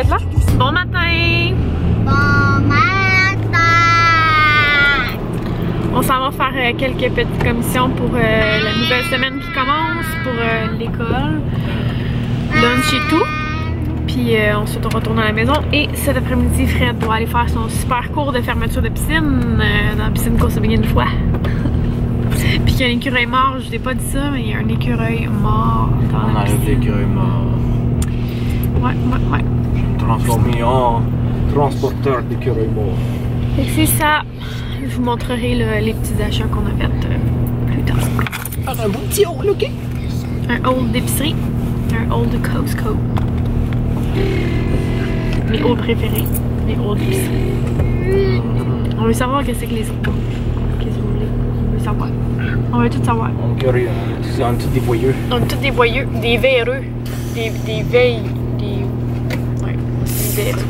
d'être là. Bon matin! Bon matin! On s'en va faire quelques petites commissions pour la nouvelle semaine qui commence, pour l'école, lunch et tout. Puis ensuite on retourne à la maison. Et cet après-midi, Fred doit aller faire son super cours de fermeture de piscine dans la piscine qu'on s'est baigné une fois. Puis qu'il y a un écureuil mort, je t'ai pas dit ça, mais il y a un écureuil mort dans la piscine. On a l'écureuil mort. Ouais. Je me transforme en transporteur d'écureuil mort. Fait que c'est ça. Je vous montrerai les petits achats qu'on a fait plus tard. Un beau petit haul, ok? Un haul d'épicerie. Un haul de Costco. Mes hauls préférés. Les hauls d'épicerie. On veut savoir qu'est-ce que les autres ont. Qu'est-ce que vous voulez? On veut savoir. On veut tout savoir. On est tous des voyeux. On est tous des voyeux, des véreux. Des veilles. Ouais, des véreux.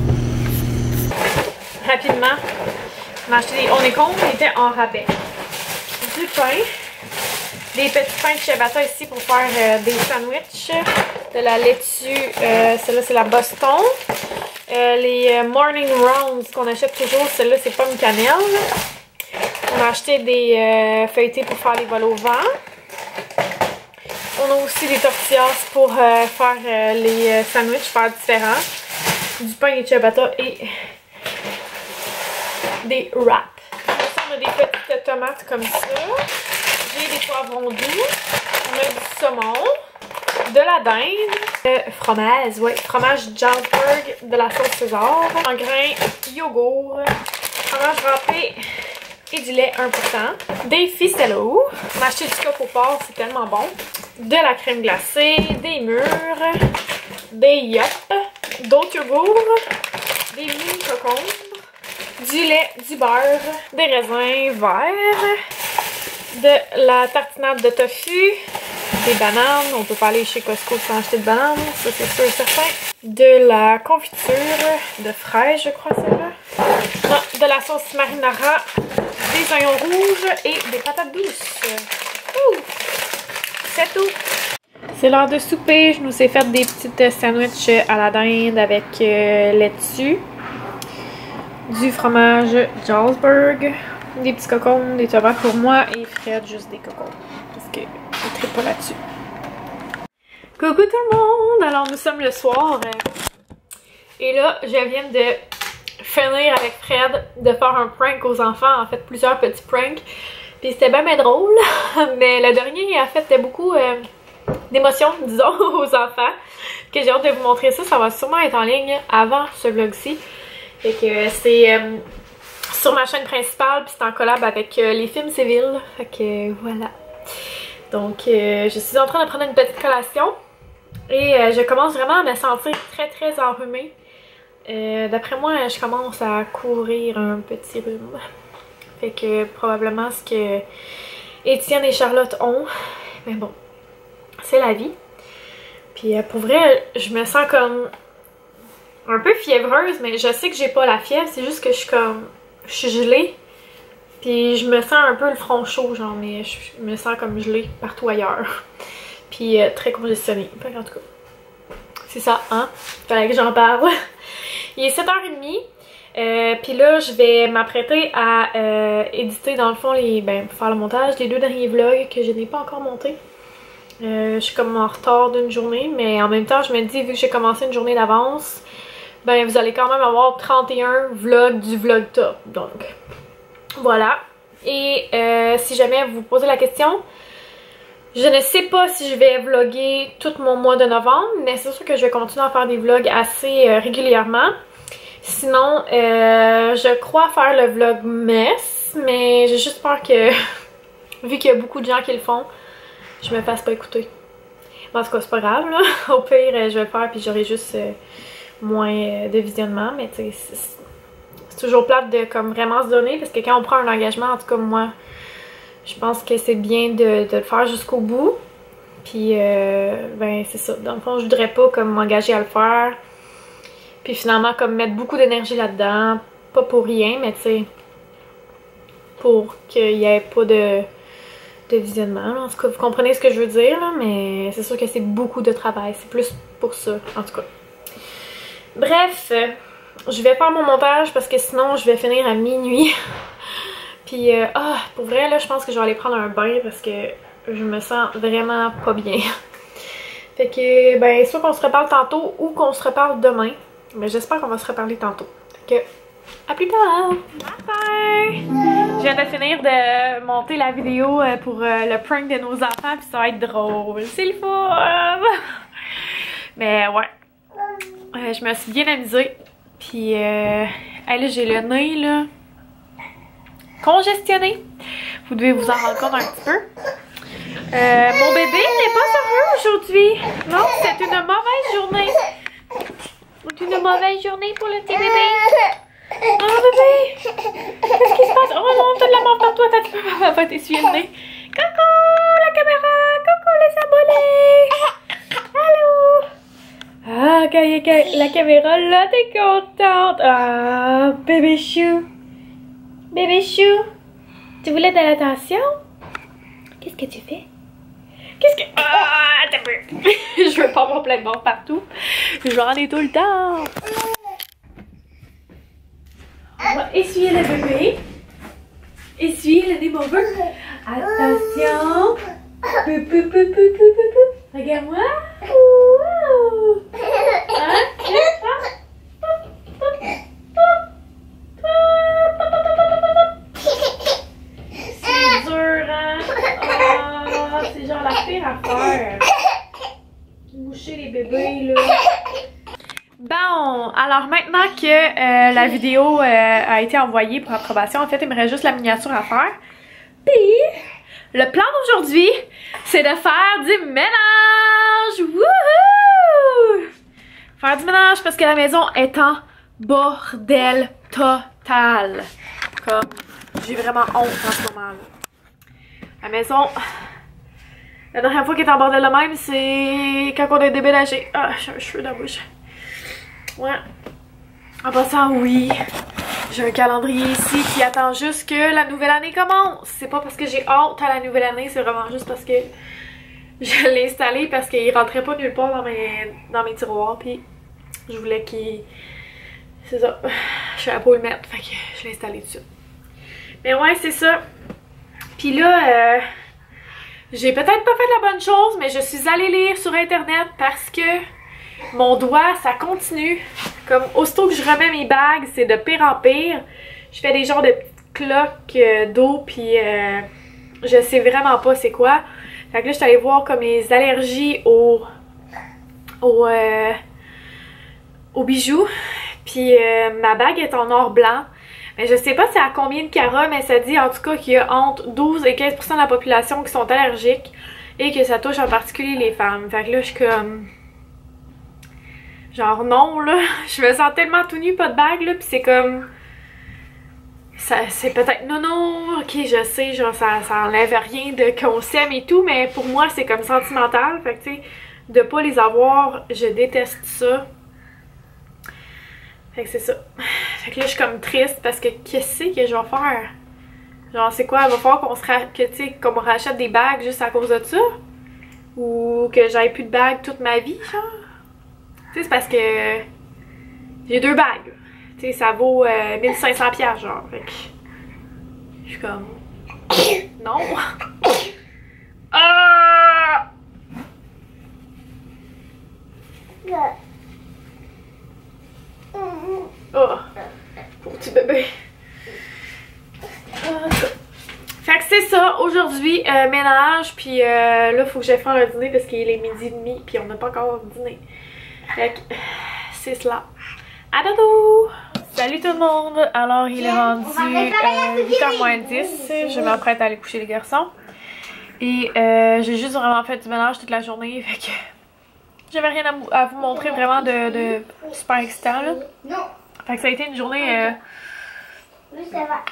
Rapidement. On est con, on était en rabais. Du pain, des petits pains de ciabatta ici pour faire des sandwichs, de la laitue, celle-là c'est la Boston, les Morning Rounds qu'on achète toujours, celle-là c'est pomme cannelle. On a acheté des feuilletés pour faire les vols au vent. On a aussi des tortillas pour faire les sandwichs, faire différents. Du pain et ciabatta et des wraps. On a des petites tomates comme ça. J'ai des poivrons doux. On a du saumon. De la dinde. Fromage, ouais. Fromage Jarlsberg de la sauce César. En grains, yogourt. Fromage râpé et du lait 1%. Des ficellos. On a acheté du coco porc, c'est tellement bon. De la crème glacée. Des mûres. Des yop. D'autres yogourts. Des mini cocombes. Du lait, du beurre, des raisins verts, de la tartinade de tofu, des bananes, on peut pas aller chez Costco sans acheter de bananes, ça c'est sûr et certain, de la confiture de fraises, je crois celle-là, de la sauce marinara, des oignons rouges et des patates douces. C'est tout! C'est l'heure de souper, je nous ai fait des petites sandwichs à la dinde avec laitue. Du fromage Jarlsberg, des petits cocons, des tomates pour moi et Fred juste des cocons parce que je ne tripe pas là-dessus. Coucou tout le monde! Alors nous sommes le soir et là je viens de finir avec Fred de faire un prank aux enfants, en fait plusieurs petits pranks puis c'était bien drôle mais le dernier a fait beaucoup d'émotions disons aux enfants que j'ai hâte de vous montrer ça va sûrement être en ligne avant ce vlog-ci. Fait que c'est sur ma chaîne principale, puis c'est en collab avec les films civils. Fait que voilà. Donc je suis en train de prendre une petite collation. Et je commence vraiment à me sentir très enrhumée. D'après moi, je commence à courir un petit rhume. Fait que probablement ce que Étienne et Charlotte ont. Mais bon, c'est la vie. Puis pour vrai, je me sens comme un peu fiévreuse, mais je sais que j'ai pas la fièvre, c'est juste que je suis gelée. Puis je me sens un peu le front chaud, genre, mais je me sens comme gelée partout ailleurs. Puis très congestionnée. En tout cas, c'est ça, hein? Fallait que j'en parle. Il est 7h30. Puis là, je vais m'apprêter à éditer dans le fond, pour faire le montage des 2 derniers vlogs que je n'ai pas encore montés. Je suis comme en retard d'une journée, mais en même temps, je me dis, vu que j'ai commencé une journée d'avance, ben vous allez quand même avoir 31 vlogs du vlog top. Donc, voilà. Et si jamais vous vous posez la question, je ne sais pas si je vais vlogger tout mon mois de novembre, mais c'est sûr que je vais continuer à faire des vlogs assez régulièrement. Sinon, je crois faire le vlogmas, mais j'ai juste peur que, vu qu'il y a beaucoup de gens qui le font, je me fasse pas écouter. Mais en tout cas, c'est pas grave, là. Au pire, je vais le faire puis j'aurai juste moins de visionnement, mais tu sais, c'est toujours plate de comme vraiment se donner parce que quand on prend un engagement, en tout cas moi, je pense que c'est bien de le faire jusqu'au bout. Puis ben c'est ça, dans le fond je voudrais pas comme m'engager à le faire puis finalement comme mettre beaucoup d'énergie là-dedans, pas pour rien, mais tu sais pour qu'il y ait pas de visionnement là. En tout cas vous comprenez ce que je veux dire là, mais c'est sûr que c'est beaucoup de travail, c'est plus pour ça en tout cas. Bref, je vais faire mon montage parce que sinon je vais finir à minuit. Puis, pour vrai, là, je pense que je vais aller prendre un bain parce que je me sens vraiment pas bien. Fait que, ben, soit qu'on se reparle tantôt ou qu'on se reparle demain. Mais j'espère qu'on va se reparler tantôt. Fait que, à plus tard! Bye! Je viens de finir de monter la vidéo pour le prank de nos enfants, puis ça va être drôle. C'est le fun! Mais ouais, je me suis bien amusée. Puis, là, j'ai le nez, là, congestionné. Vous devez vous en rendre compte un petit peu. Mon bébé n'est pas heureux aujourd'hui. Non, c'est une mauvaise journée. C'est une mauvaise journée pour le petit bébé. Oh bébé! Qu'est-ce qui se passe? Oh non, t'as de la mort par toi, t'as pas t'essuyer le nez. Coucou la caméra! Coucou les abonnés! Allô! Ah, la caméra là, t'es contente! Ah, bébé chou! Bébé chou! Tu voulais de l'attention? Qu'est-ce que tu fais? Qu'est-ce que... Ah, t'as peur! Je veux pas avoir plein de morts partout. J'en ai tout le temps. On va essuyer le bébé. Essuyer le nez, mon bébé. Attention. Pou, pou, pou, pou, pou, pou, pou. Regarde-moi. Wow. C'est dur, hein? Oh, c'est genre la pire affaire. Moucher les bébés, là. Bon, alors maintenant que la vidéo a été envoyée pour approbation, en fait, il me reste juste la miniature à faire. Puis, le plan d'aujourd'hui, c'est de faire du ménage! Wouhou! Faire du ménage parce que la maison est en bordel total. Comme, j'ai vraiment honte en ce moment. La maison... La dernière fois qu'elle est en bordel de même, c'est quand on a déménagé. Ah, j'ai un cheveu dans la bouche. Ouais. En passant, oui, j'ai un calendrier ici qui attend juste que la nouvelle année commence. C'est pas parce que j'ai hâte à la nouvelle année, c'est vraiment juste parce que je l'ai installé parce qu'il rentrait pas nulle part dans mes tiroirs. Puis je voulais qu'il... C'est ça. Je savais pas où le mettre, fait que je l'ai installé tout de suite. Mais ouais, c'est ça. Puis là, j'ai peut-être pas fait la bonne chose, mais je suis allée lire sur internet parce que mon doigt, ça continue. Comme aussitôt que je remets mes bagues, c'est de pire en pire. Je fais des genres de petites cloques d'eau, puis je sais vraiment pas c'est quoi. Fait que là, je suis allée voir comme les allergies aux bijoux. Puis ma bague est en or blanc. Mais je sais pas c'est à combien de carats, mais ça dit en tout cas qu'il y a entre 12 et 15% de la population qui sont allergiques et que ça touche en particulier les femmes. Fait que là, je suis comme... Genre non, là. Je me sens tellement tout nue, pas de bague, là, pis c'est comme... C'est peut-être... Non, ok, je sais, genre ça enlève rien de qu'on s'aime et tout, mais pour moi, c'est comme sentimental. Fait que tu sais, de pas les avoir, je déteste ça. Fait que c'est ça. Fait que là, je suis comme triste parce que qu'est-ce que je vais faire? Genre, c'est quoi? Il va falloir qu'on me rachète des bagues juste à cause de ça? Ou que j'aille plus de bagues toute ma vie, genre? Tu sais, c'est parce que j'ai 2 bagues. Tu sais, ça vaut 1500$, genre. Fait que je suis comme... Non! Ah! Oh! Pour petit bébé. Fait que c'est ça, aujourd'hui, ménage, puis là, faut que j'aille faire un dîner parce qu'il est 12h30, puis on n'a pas encore dîné. Fait que c'est cela. À dodo! Salut tout le monde! Alors, il est rendu 8h moins 10. Je m'apprête à aller coucher les garçons. Et j'ai juste vraiment fait du ménage toute la journée, fait que j'avais rien à vous montrer vraiment de super excitant, là. Fait que ça a été une journée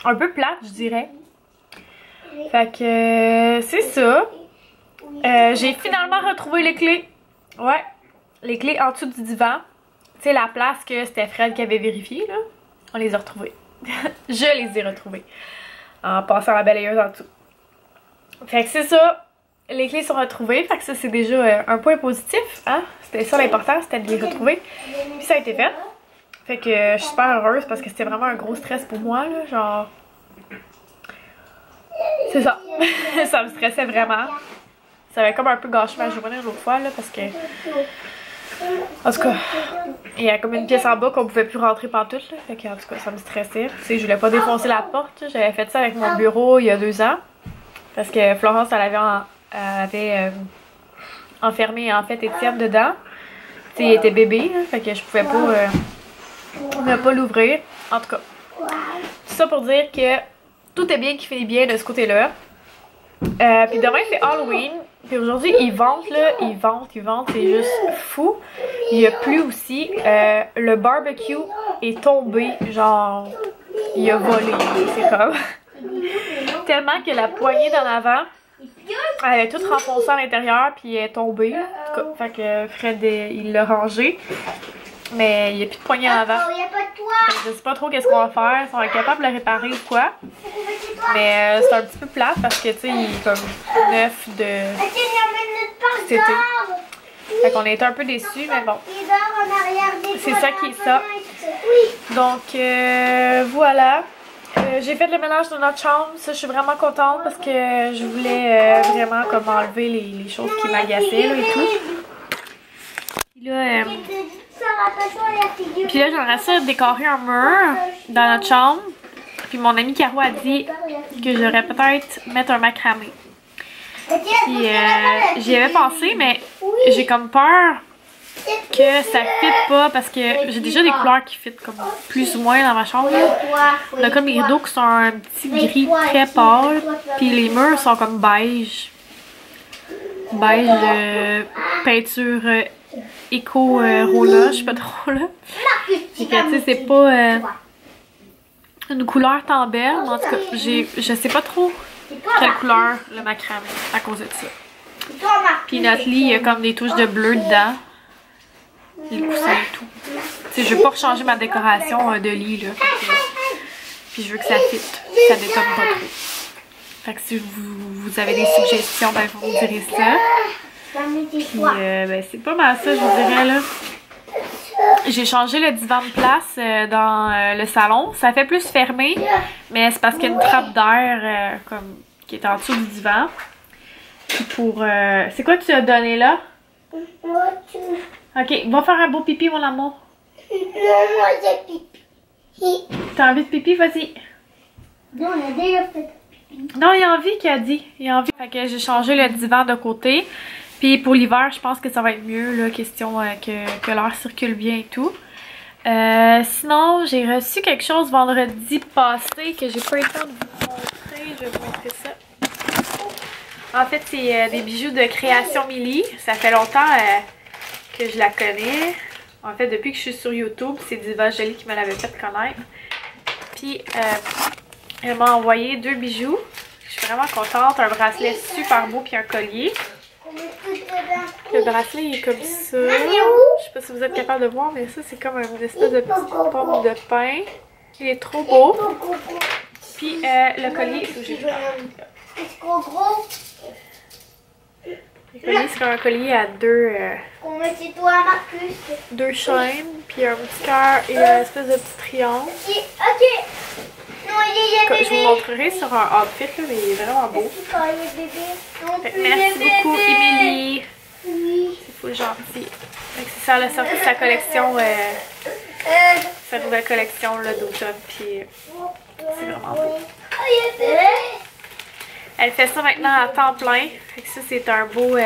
un peu plate, je dirais. Fait que c'est ça. J'ai finalement retrouvé les clés. Ouais, les clés en dessous du divan. Tu sais, la place que c'était Fred qui avait vérifié, là. On les a retrouvées. Je les ai retrouvées. En passant la balayeuse en dessous. Fait que c'est ça. Les clés sont retrouvées. Fait que ça, c'est déjà un point positif. Hein? C'était ça l'important, c'était de les retrouver. Puis ça a été fait. Fait que je suis super heureuse parce que c'était vraiment un gros stress pour moi, là, genre... C'est ça. Ça me stressait vraiment. Ça avait comme un peu gâché ma journée l'autre fois, là, parce que... En tout cas, il y a comme une pièce en bas qu'on pouvait plus rentrer partout, là. Fait que, en tout cas, ça me stressait. Tu sais, je voulais pas défoncer la porte. J'avais fait ça avec mon bureau il y a 2 ans. Parce que Florence, elle avait enfermé, en fait, Étienne dedans. Tu sais, il était bébé, là. Fait que je pouvais pas... ne pas l'ouvrir. En tout cas, tout ça pour dire que tout est bien qui finit bien de ce côté-là. Puis demain c'est Halloween. Puis aujourd'hui ils vantent là, ils vantent, c'est juste fou. Il a plu aussi. Le barbecue est tombé, genre il a volé. C'est comme tellement que la poignée d'en avant, elle est toute renfoncée à l'intérieur puis elle est tombée. En tout cas, fait que Fred il l'a rangé. Mais il n'y a plus de poignée en avant. Je sais pas trop qu'est-ce qu'on va faire. Si on est capable de le réparer ou quoi. Mais c'est un petit peu plate parce que tu sais, il est comme neuf de cet été. Fait qu'on a été un peu déçus, mais bon. C'est ça qui est ça. Donc voilà. J'ai fait le ménage de notre chambre. Ça, je suis vraiment contente parce que je voulais vraiment comme enlever les choses qui m'agaçaient là, et tout. Puis là, j'aimerais ça décorer un mur dans notre chambre. Puis mon amie Caro a dit que j'aurais peut-être mettre un macramé. Puis j'y avais pensé, mais j'ai comme peur que ça fitte pas parce que j'ai déjà des couleurs qui fitent comme plus ou moins dans ma chambre. On a comme les rideaux qui sont un petit gris très pâle. Puis les murs sont comme beige. Beige peinture éco-rolla, je sais pas trop là. Fait que tu sais, c'est pas une couleur tant belle. En tout cas, je sais pas trop quelle couleur le macramé à cause de ça. Puis notre lit, il y a comme des touches de bleu dedans. Les coussins et tout. Tu sais, je veux pas changer ma décoration de lit là. Puis je veux que ça fitte. Ça détonne pas trop. Fait que si vous avez des suggestions, ben vous me direz ça. Puis ben, c'est pas mal ça, je vous dirais là. J'ai changé le divan de place dans le salon. Ça fait plus fermé, mais c'est parce qu'il y a une trappe d'air comme qui est en dessous du divan. Puis pour... c'est quoi que tu as donné là? Ok, va faire un beau pipi mon amour. moi j'ai pipi. T'as envie de pipi? Vas-y. Non, on a déjà fait pipi. Non, il a envie qu'il a dit. Il a envie. Fait que j'ai changé le divan de côté. Puis pour l'hiver, je pense que ça va être mieux, là, question que l'air circule bien et tout. Sinon, j'ai reçu quelque chose vendredi passé que j'ai pas eu le temps de vous montrer. Je vais vous montrer ça. En fait, c'est des bijoux de Création Milly. Ça fait longtemps que je la connais. En fait, depuis que je suis sur YouTube, c'est Diva Jolie qui me l'avait fait connaître. Puis, elle m'a envoyé 2 bijoux. Je suis vraiment contente. Un bracelet super beau puis un collier. Le bracelet il est comme ça. Je sais pas si vous êtes capable de voir, mais ça c'est comme une espèce de petite pomme de pain. Il est trop beau. Puis le collier, il faut que j'ai le collier, c'est comme un collier à deux chaînes, puis un petit cœur et une espèce de petit triangle. Je vous montrerai sur un outfit, là, mais il est vraiment beau. Merci beaucoup, Émilie. C'est full gentil. C'est ça, elle a sorti sa collection, sa nouvelle collection d'automne, puis c'est vraiment beau. Elle fait ça maintenant à temps plein. Fait que ça, c'est un beau,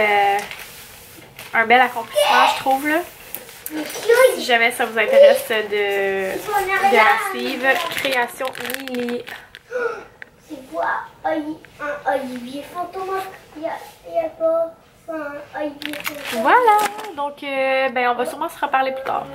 un bel accomplissement, je trouve, là. Si jamais ça vous intéresse de la suivre, Création Milly. C'est quoi un olivier fantôme? Il n'y a pas un olivier fantôme. Voilà, donc ben, on va sûrement se reparler plus tard.